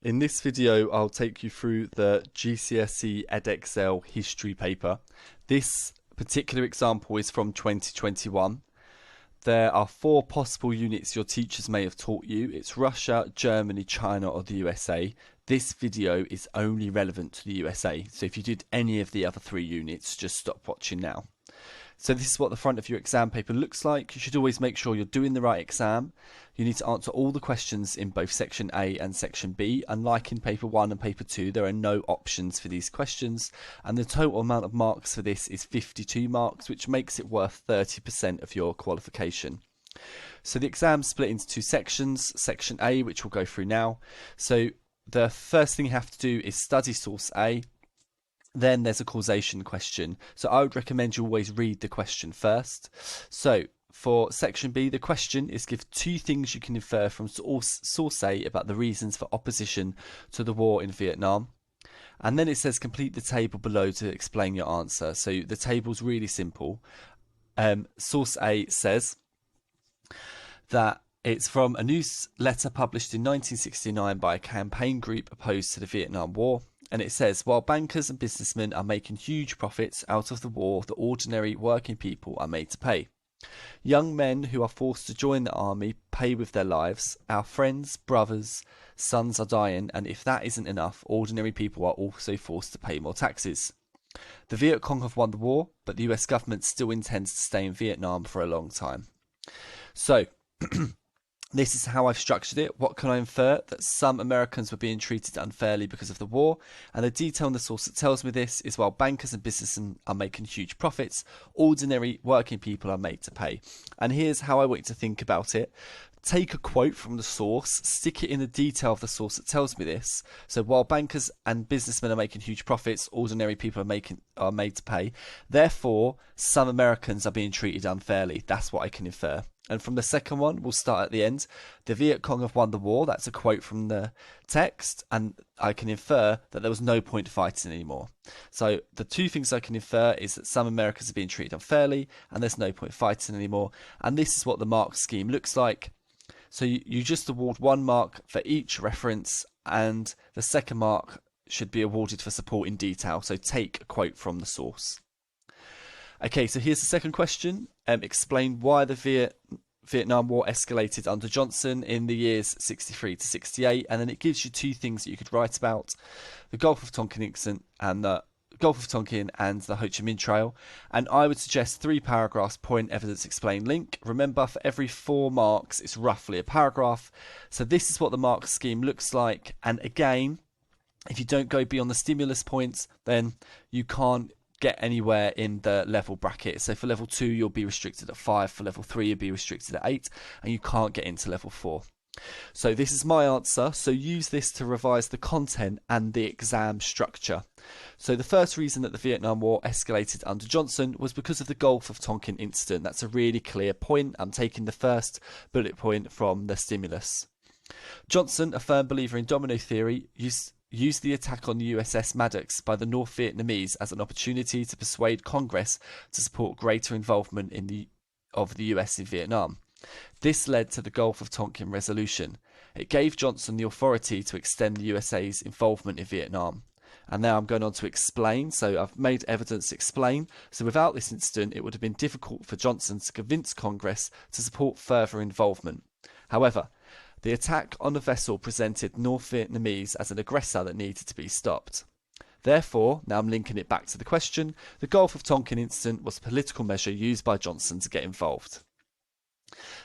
In this video, I'll take you through the GCSE Edexcel History paper. This particular example is from 2021. There are 4 possible units your teachers may have taught you. It's Russia, Germany, China, or the USA. This video is only relevant to the USA. So if you did any of the other 3 units, just stop watching now. So this is what the front of your exam paper looks like. You should always make sure you're doing the right exam. You need to answer all the questions in both section A and section B. Unlike in paper 1 and paper 2, there are no options for these questions. And the total amount of marks for this is 52 marks, which makes it worth 30% of your qualification. So the exam's split into 2 sections. Section A, which we'll go through now. So the first thing you have to do is study source A. Then there's a causation question. So I would recommend you always read the question first. So for section B, the question is give 2 things you can infer from source A about the reasons for opposition to the war in Vietnam. And then it says complete the table below to explain your answer. So the table's really simple. Source A says that it's from a newsletter published in 1969 by a campaign group opposed to the Vietnam War. And it says, while bankers and businessmen are making huge profits out of the war, the ordinary working people are made to pay. Young men who are forced to join the army pay with their lives. Our friends, brothers, sons are dying, and if that isn't enough, ordinary people are also forced to pay more taxes. The Viet Cong have won the war, but the US government still intends to stay in Vietnam for a long time. So, this is how I've structured it. What can I infer? That some Americans were being treated unfairly because of the war. And the detail in the source that tells me this is while bankers and businessmen are making huge profits, ordinary working people are made to pay. And here's how I want you to think about it. Take a quote from the source, stick it in the detail of the source that tells me this. So while bankers and businessmen are making huge profits, ordinary people are made to pay. Therefore, some Americans are being treated unfairly. That's what I can infer. And from the second one, we'll start at the end. The Viet Cong have won the war. That's a quote from the text. And I can infer that there was no point fighting anymore. So the 2 things I can infer is that some Americans are being treated unfairly and there's no point fighting anymore. And this is what the mark scheme looks like. So you just award 1 mark for each reference, and the second mark should be awarded for support in detail. So take a quote from the source. Okay, so here's the second question. Explain why the Vietnam War escalated under Johnson in the years 63 to 68, and then it gives you 2 things that you could write about: the Gulf of Tonkin incident and the Gulf of Tonkin and the Ho Chi Minh Trail. And I would suggest 3 paragraphs: point, evidence, explain, link. Remember, for every 4 marks, it's roughly a paragraph. So this is what the mark scheme looks like. And again, if you don't go beyond the stimulus points, then you can't get anywhere in the level bracket. So for level 2, you'll be restricted at 5. For level 3, you'll be restricted at 8. And you can't get into level 4. So this is my answer. So use this to revise the content and the exam structure. So the first reason that the Vietnam War escalated under Johnson was because of the Gulf of Tonkin incident. That's a really clear point. I'm taking the first bullet point from the stimulus. Johnson, a firm believer in domino theory, used the attack on the USS Maddox by the North Vietnamese as an opportunity to persuade Congress to support greater involvement of the US in Vietnam. This led to the Gulf of Tonkin resolution. It gave Johnson the authority to extend the USA's involvement in Vietnam. And now I'm going on to explain. So I've made evidence explain. So without this incident, it would have been difficult for Johnson to convince Congress to support further involvement. However, the attack on the vessel presented North Vietnamese as an aggressor that needed to be stopped. Therefore, now I'm linking it back to the question, the Gulf of Tonkin incident was a political measure used by Johnson to get involved.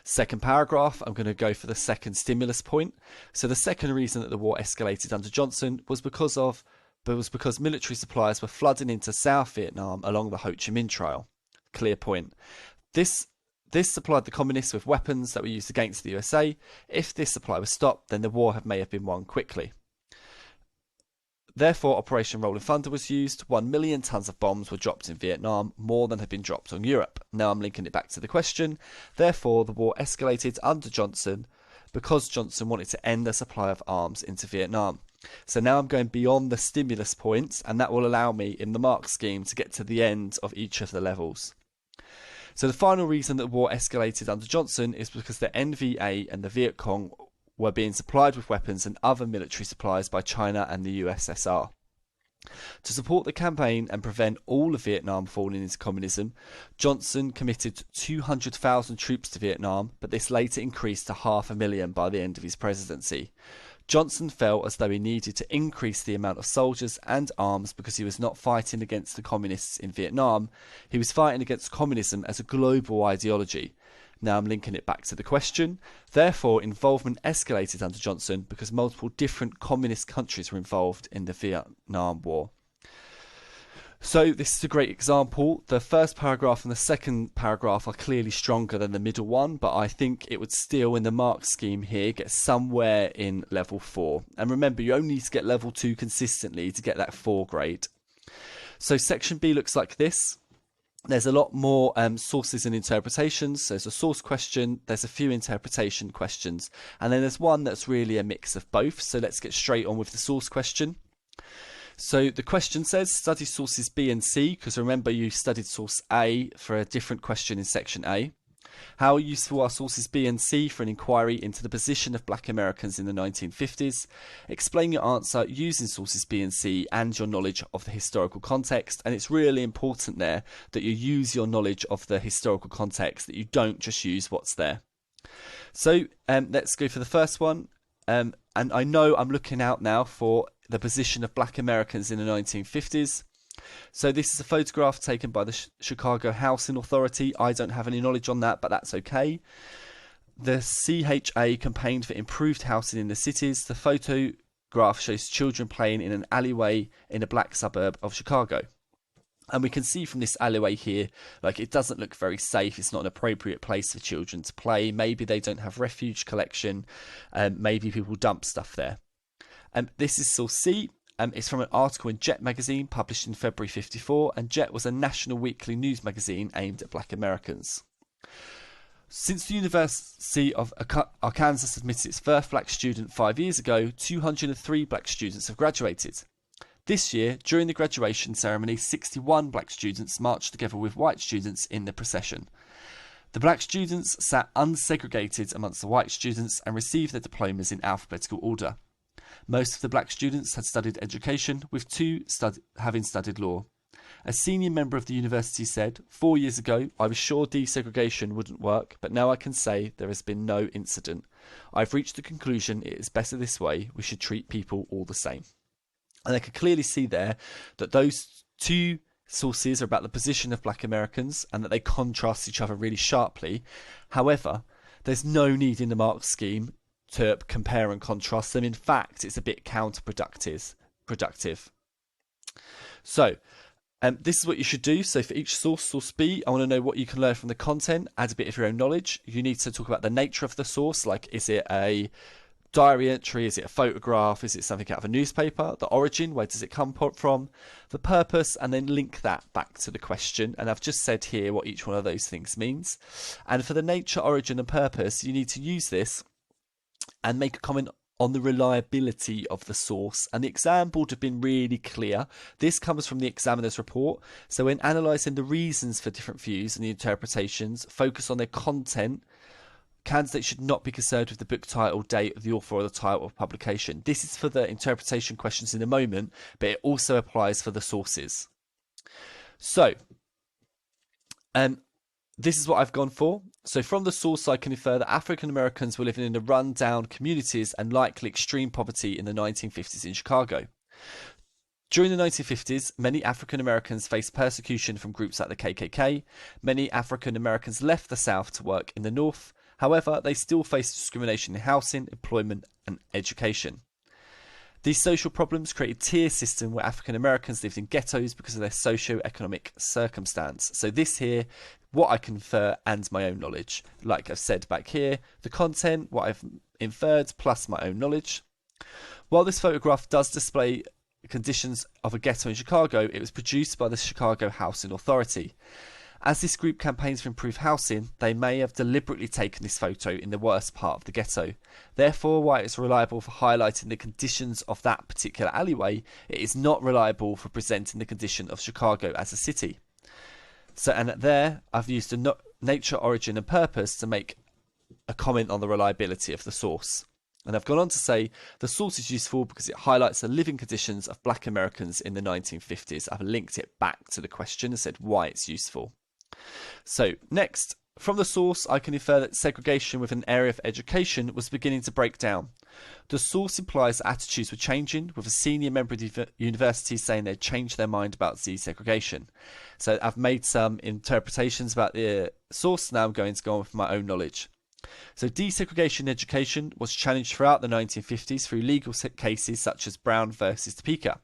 Second paragraph, I'm going to go for the second stimulus point. So the second reason that the war escalated under Johnson was because military supplies were flooding into South Vietnam along the Ho Chi Minh Trail. Clear point. This supplied the communists with weapons that were used against the USA. If this supply was stopped, then the war may have been won quickly. Therefore, Operation Rolling Thunder was used. 1 million tons of bombs were dropped in Vietnam, more than had been dropped on Europe. Now I'm linking it back to the question. Therefore, the war escalated under Johnson because Johnson wanted to end the supply of arms into Vietnam. So now I'm going beyond the stimulus points, and that will allow me in the mark scheme to get to the end of each of the levels. So the final reason that the war escalated under Johnson is because the NVA and the Viet Cong were being supplied with weapons and other military supplies by China and the USSR. To support the campaign and prevent all of Vietnam falling into communism, Johnson committed 200,000 troops to Vietnam, but this later increased to 500,000 by the end of his presidency. Johnson felt as though he needed to increase the amount of soldiers and arms because he was not fighting against the communists in Vietnam, he was fighting against communism as a global ideology. Now I'm linking it back to the question. Therefore, involvement escalated under Johnson because multiple different communist countries were involved in the Vietnam War. So this is a great example. The first paragraph and the second paragraph are clearly stronger than the middle one, but I think it would still, in the mark scheme here, get somewhere in level 4. And remember, you only need to get level 2 consistently to get that 4 grade. So section B looks like this. There's a lot more sources and interpretations. There's a source question, there's a few interpretation questions, and then there's one that's really a mix of both. So let's get straight on with the source question. So the question says, study sources B and C, because remember you studied source A for a different question in section A. How useful are sources B and C for an inquiry into the position of black Americans in the 1950s? Explain your answer using sources B and C and your knowledge of the historical context. And it's really important there that you use your knowledge of the historical context, that you don't just use what's there. So let's go for the first one. And I know I'm looking out now for the position of black Americans in the 1950s. So this is a photograph taken by the Chicago Housing Authority. I don't have any knowledge on that, but that's okay. The CHA campaigned for improved housing in the cities. The photograph shows children playing in an alleyway in a black suburb of Chicago. And we can see from this alleyway here, like, it doesn't look very safe. It's not an appropriate place for children to play. Maybe they don't have refuge collection. Maybe people dump stuff there. This is source C. It's from an article in Jet magazine published in February 1954, and Jet was a national weekly news magazine aimed at black Americans. Since the University of Arkansas admitted its first black student 5 years ago, 203 black students have graduated. This year, during the graduation ceremony, 61 black students marched together with white students in the procession. The black students sat unsegregated amongst the white students and received their diplomas in alphabetical order. Most of the black students had studied education, with 2 having studied law. A senior member of the university said, 4 years ago, I was sure desegregation wouldn't work, but now I can say there has been no incident. I've reached the conclusion it is better this way. We should treat people all the same. And I could clearly see there that those 2 sources are about the position of black Americans and that they contrast each other really sharply. However, there's no need in the mark scheme to compare and contrast them. In fact, it's a bit counterproductive. So this is what you should do. So for each source B, I want to know what you can learn from the content, add a bit of your own knowledge. You need to talk about the nature of the source, like, is it a diary entry, is it a photograph, is it something out of a newspaper, the origin, where does it come from, the purpose, and then link that back to the question. And I've just said here what each one of those things means. And for the nature, origin, and purpose, you need to use this and make a comment on the reliability of the source. And the exam board have been really clear. This comes from the examiner's report. So when analysing the reasons for different views and the interpretations, focus on their content. Candidates should not be concerned with the book title, date of the author, or the title of publication. This is for the interpretation questions in a moment, but it also applies for the sources. So, this is what I've gone for. So from the source, I can infer that African Americans were living in the run-down communities and likely extreme poverty in the 1950s in Chicago. During the 1950s, many African Americans faced persecution from groups like the KKK. Many African Americans left the South to work in the North. However, they still faced discrimination in housing, employment, and education. These social problems created a tier system where African Americans lived in ghettos because of their socio-economic circumstance. So this here, what I can infer and my own knowledge. Like I've said back here, the content, what I've inferred, plus my own knowledge. While this photograph does display conditions of a ghetto in Chicago, it was produced by the Chicago Housing Authority. As this group campaigns for improved housing, they may have deliberately taken this photo in the worst part of the ghetto. Therefore, while it's reliable for highlighting the conditions of that particular alleyway, it is not reliable for presenting the condition of Chicago as a city. So, and there, I've used the nature, origin, and purpose to make a comment on the reliability of the source. And I've gone on to say the source is useful because it highlights the living conditions of black Americans in the 1950s. I've linked it back to the question and said why it's useful. So next, from the source, I can infer that segregation within an area of education was beginning to break down. The source implies that attitudes were changing, with a senior member of the university saying they'd changed their mind about desegregation. So I've made some interpretations about the source. Now I'm going to go on with my own knowledge. So desegregation in education was challenged throughout the 1950s through legal cases such as Brown versus Topeka.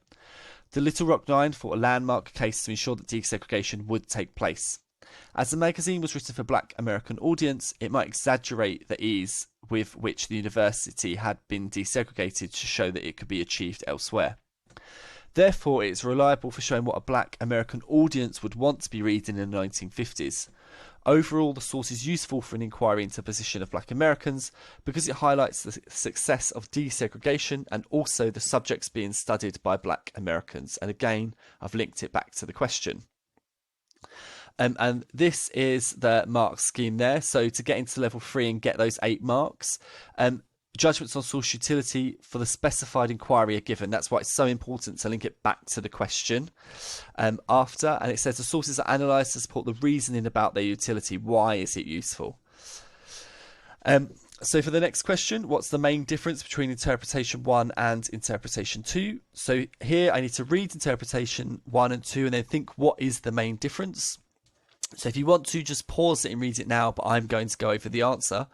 The Little Rock Nine fought a landmark case to ensure that desegregation would take place. As the magazine was written for black American audience, it might exaggerate the ease with which the university had been desegregated to show that it could be achieved elsewhere. Therefore, it is reliable for showing what a black American audience would want to be reading in the 1950s. Overall, the source is useful for an inquiry into the position of black Americans because it highlights the success of desegregation and also the subjects being studied by black Americans. And again, I've linked it back to the question. And this is the mark scheme there. So to get into level 3 and get those 8 marks, judgments on source utility for the specified inquiry are given. That's why it's so important to link it back to the question after. And it says the sources are analysed to support the reasoning about their utility. Why is it useful? So for the next question, what's the main difference between interpretation 1 and interpretation 2? So here I need to read interpretation 1 and 2 and then think what is the main difference. So if you want to, just pause it and read it now, but I'm going to go over the answer.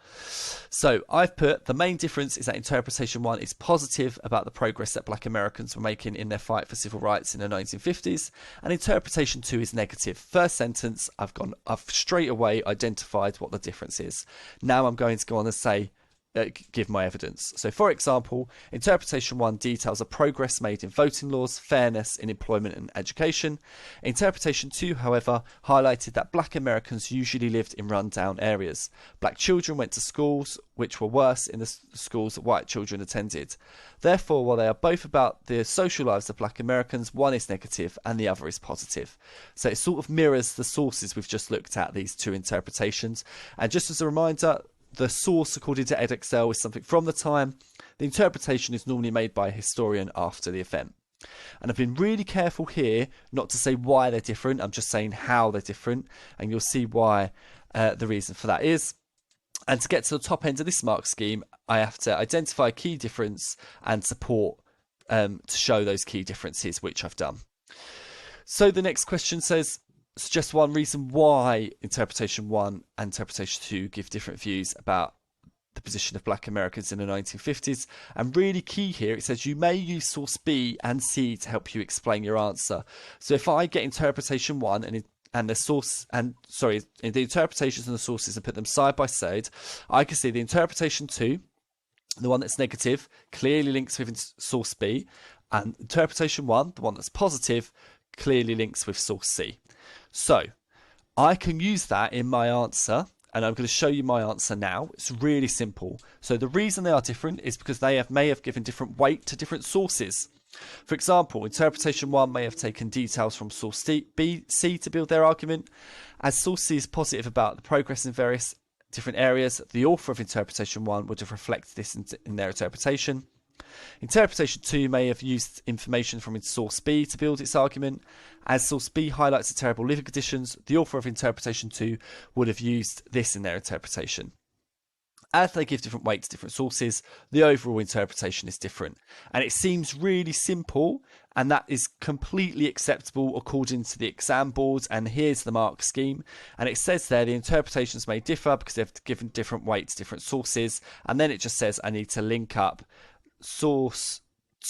So I've put the main difference is that interpretation 1 is positive about the progress that black Americans were making in their fight for civil rights in the 1950s, and interpretation 2 is negative. First sentence, I've straight away identified what the difference is. Now I'm going to go on and say, give my evidence. So for example, interpretation 1 details the progress made in voting laws, fairness in employment and education. Interpretation 2, however, highlighted that black Americans usually lived in rundown areas. Black children went to schools which were worse in the schools that white children attended. Therefore, while they are both about the social lives of black Americans, one is negative and the other is positive. So it sort of mirrors the sources we've just looked at, these two interpretations. And just as a reminder, the source, according to Edexcel, is something from the time. The interpretation is normally made by a historian after the event. And I've been really careful here not to say why they're different. I'm just saying how they're different. And you'll see why the reason for that is. And to get to the top end of this mark scheme, I have to identify a key difference and support to show those key differences, which I've done. So the next question says, suggest one reason why interpretation 1 and interpretation 2 give different views about the position of black Americans in the 1950s. And really key here, it says you may use source B and C to help you explain your answer. So if I get interpretation 1 and the source and the interpretations and the sources and put them side by side, I can see the interpretation 2, the one that's negative, clearly links with source B, and interpretation 1, the one that's positive, clearly links with source C. So I can use that in my answer, and I'm going to show you my answer now. It's really simple. So the reason they are different is because they may have given different weight to different sources. For example, interpretation 1 may have taken details from source B, C to build their argument. As source C is positive about the progress in various different areas, the author of interpretation 1 would have reflected this in their interpretation. Interpretation 2 may have used information from source B to build its argument. As source B highlights the terrible living conditions, the author of interpretation 2 would have used this in their interpretation. As they give different weight to different sources, the overall interpretation is different. And it seems really simple, and that is completely acceptable according to the exam board. And here's the mark scheme. And it says there the interpretations may differ because they've given different weight to different sources. And then it just says I need to link up source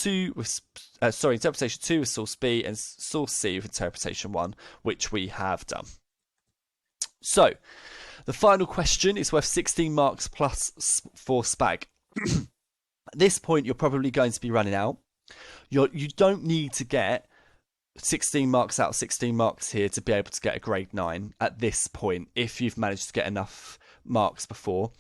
2 with interpretation 2 with source B and source C with interpretation 1, which we have done. So the final question is worth 16 marks plus for SPAG. At this point you're probably going to be running out. You don't need to get 16 marks out of 16 marks here to be able to get a grade 9 at this point if you've managed to get enough marks before.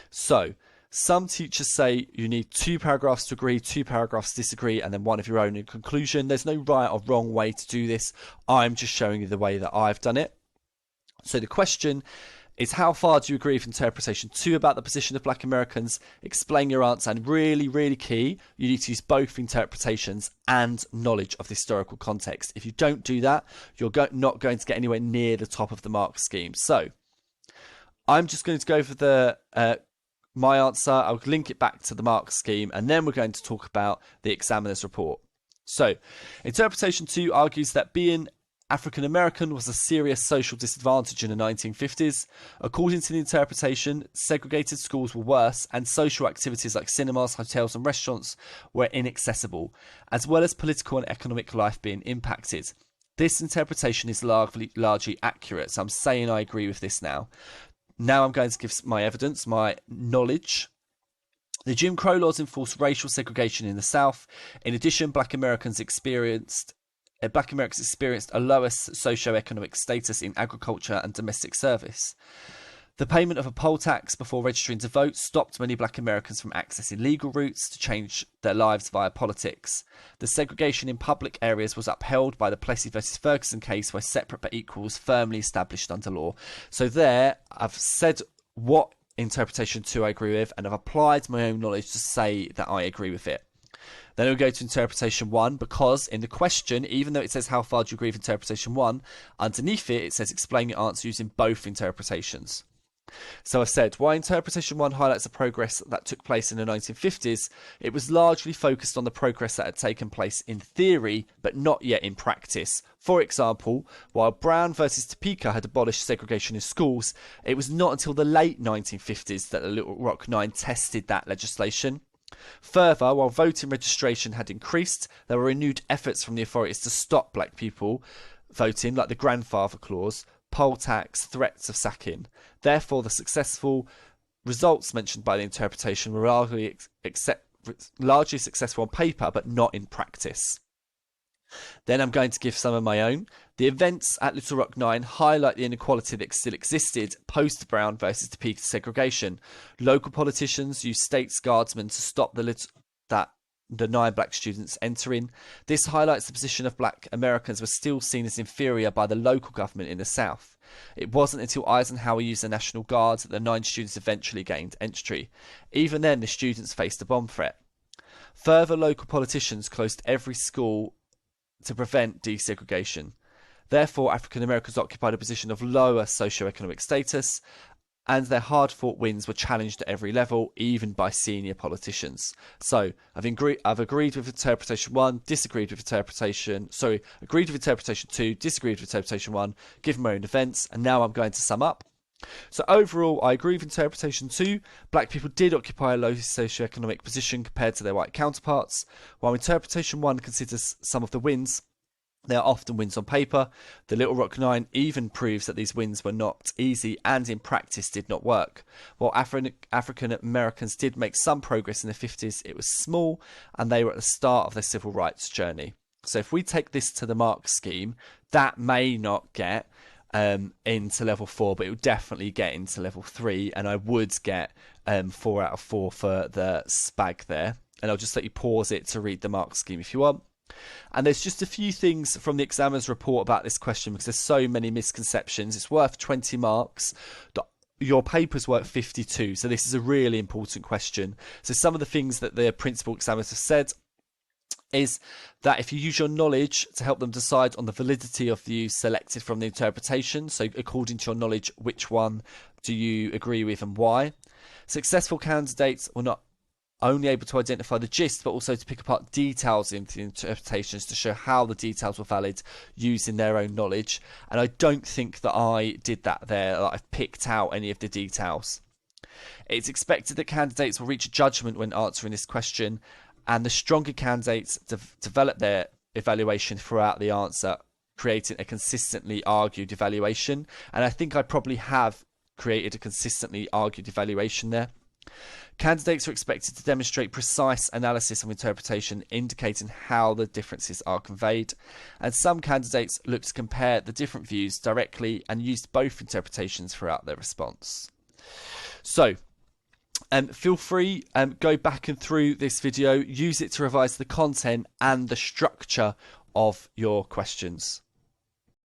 So some teachers say you need 2 paragraphs to agree, 2 paragraphs to disagree, and then one of your own in conclusion. There's no right or wrong way to do this. I'm just showing you the way that I've done it. So the question is how far do you agree with interpretation 2 about the position of black Americans? Explain your answer, and really, really key, you need to use both interpretations and knowledge of the historical context. If you don't do that, you're not going to get anywhere near the top of the mark scheme. So I'm just going to go for the my answer. I'll link it back to the mark scheme, and then we're going to talk about the examiner's report. So interpretation 2 argues that being African American was a serious social disadvantage in the 1950s. According to the interpretation, segregated schools were worse, and social activities like cinemas, hotels, and restaurants were inaccessible, as well as political and economic life being impacted. This interpretation is largely accurate, so I'm saying I agree with this now. Now I'm going to give my evidence, my knowledge. The Jim Crow laws enforced racial segregation in the South. In addition, black Americans experienced a lower socioeconomic status in agriculture and domestic service. The payment of a poll tax before registering to vote stopped many black Americans from accessing legal routes to change their lives via politics. The segregation in public areas was upheld by the Plessy versus Ferguson case, where separate but equal was firmly established under law. So there, I've said what interpretation 2 I agree with, and I've applied my own knowledge to say that I agree with it. Then we'll go to interpretation 1, because in the question, even though it says how far do you agree with interpretation 1, underneath it says explain your answer using both interpretations. So I've said, while interpretation 1 highlights the progress that took place in the 1950s, it was largely focused on the progress that had taken place in theory, but not yet in practice. For example, while Brown versus Topeka had abolished segregation in schools, it was not until the late 1950s that the Little Rock Nine tested that legislation. Further, while voting registration had increased, there were renewed efforts from the authorities to stop black people voting, like the grandfather clause, poll tax, threats of sacking. Therefore, the successful results mentioned by the interpretation were largely successful on paper, but not in practice. Then I'm going to give some of my own. The events at Little Rock 9 highlight the inequality that still existed post Brown versus Topeka segregation. Local politicians used state's guardsmen to stop the 9 black students entering. This highlights the position of black Americans were still seen as inferior by the local government in the South. It wasn't until Eisenhower used the National Guard that the 9 students eventually gained entry. Even then, the students faced a bomb threat. Further, local politicians closed every school to prevent desegregation. Therefore, African Americans occupied a position of lower socioeconomic status, and their hard-fought wins were challenged at every level, even by senior politicians. So I've agreed with interpretation 1, agreed with interpretation 2, disagreed with interpretation 1, given my own events, and now I'm going to sum up. So overall, I agree with interpretation 2. Black people did occupy a low socioeconomic position compared to their white counterparts. While interpretation 1 considers some of the wins, they are often wins on paper. The Little Rock Nine even proves that these wins were not easy and in practice did not work. While African Americans did make some progress in the 50s, it was small, and they were at the start of their civil rights journey. So if we take this to the mark scheme, that may not get into level 4, but it would definitely get into level 3, and I would get 4 out of 4 for the SPAG there. And I'll just let you pause it to read the mark scheme if you want. And there's just a few things from the examiner's report about this question, because there's so many misconceptions. It's worth 20 marks. Your paper's worth 52, so this is a really important question. So some of the things that the principal examiners have said is that if you use your knowledge to help them decide on the validity of the views selected from the interpretation, so according to your knowledge, which one do you agree with and why? Successful candidates were not only able to identify the gist, but also to pick apart details into the interpretations to show how the details were valid using their own knowledge. And I don't think that I did that there, that I've picked out any of the details. It's expected that candidates will reach a judgment when answering this question, and the stronger candidates develop their evaluation throughout the answer, creating a consistently argued evaluation. And I think I probably have created a consistently argued evaluation there. Candidates are expected to demonstrate precise analysis of interpretation, indicating how the differences are conveyed. And some candidates look to compare the different views directly and used both interpretations throughout their response. So, feel free go back and through this video, use it to revise the content and the structure of your questions.